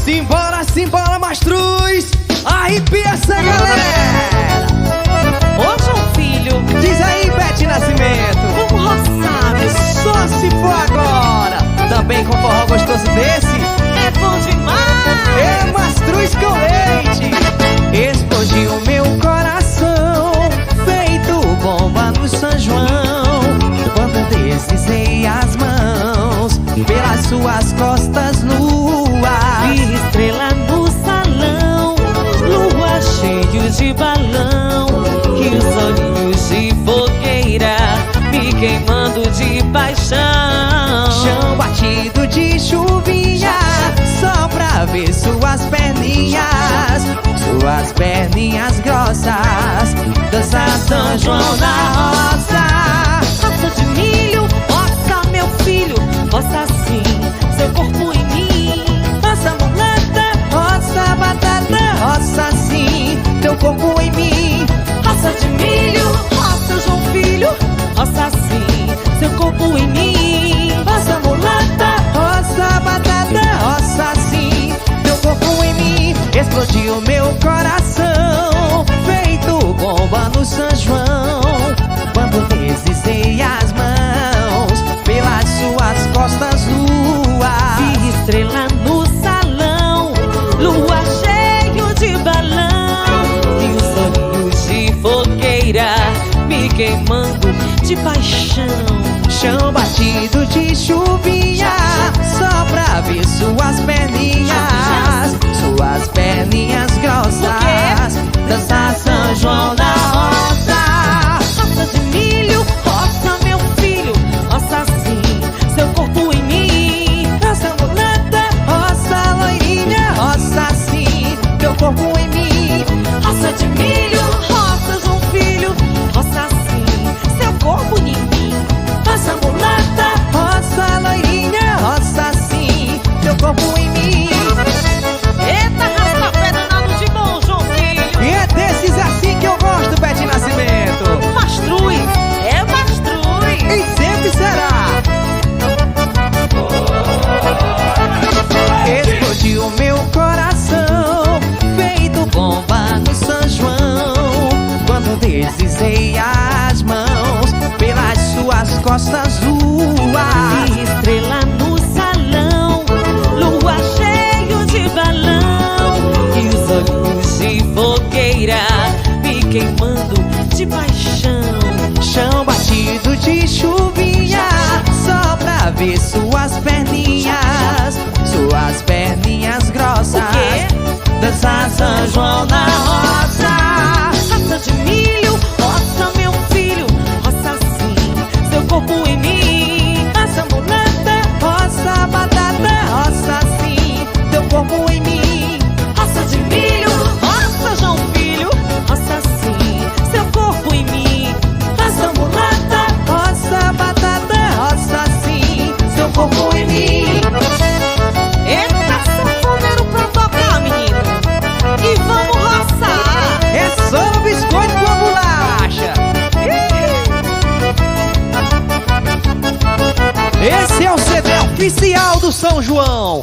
Simbora, simbora, Mastruz! Arrepia essa galera! Ô João Filho, Diz aí, Bete Nascimento, vamos roçar, meu só se for agora! Também com forró gostoso desse, é bom demais. é Mastruz com leite! Explodiu meu coração, feito bomba no São João, quando deslizei as mãos pelas suas costas nuas. Vi estrela no salão, lua cheio de balão, e os olhinhos de fogueira me queimando de paixão. Chão batido de chuvinha, só pra ver suas perninhas grossas, dançar São João na roça. Roça de milho, roça meu filho, roça sim, seu corpo em mim. Roça mulata, roça batata, roça sim, teu corpo em mim. Roça de milho, roça João Filho, roça sim, seu corpo em mim. Roça mulata, roça batata, roça sim, teu corpo em mim. Explodiu meu coração, feito bomba no São João, quando deslizei as mãos pelas suas costas nuas. Vi estrela no salão, lua cheio de balão, e os olhos de fogueira me queimando de paixão. Chão batido de chuvinha, só pra ver suas perninhas grossas, dançar São João na roça. Roça de milho, roça meu filho, roça sim, seu corpo em mim. Roça mulata, roça loirinha, roça sim, teu corpo em mim. Roça de milho, roça João Filho, roça sim, seu corpo em mim. Roça mulata, roça loirinha, roça sim, teu corpo em mim. Eita, raspa-pé danado de bom, João Filho. E é desses assim que eu gosto, Bete Nascimento. Mastruz, é mastruz. E sempre será. Explodiu meu coração, feito bomba no São João, quando deslizei as mãos pelas suas costas nuas. Vi estrela no salão, lua cheio de balão, e os olhos de fogueira me queimando de paixão. Chão batido de chuvinha, só pra ver suas perninhas grossas, O quê? dançar São João na roça. Roça de milho, roça meu filho, roça sim, seu corpo em mim. Roça mulata, roça batata, roça sim, teu corpo em mim. Roça de milho, roça João Filho, roça sim, seu corpo em mim. Roça mulata, roça batata, roça sim, seu corpo em mim. Eita, sanfoneiro pra tocar, menino, e vamos roçar. É só no biscoito com a bolacha. Esse é o CD oficial do São João.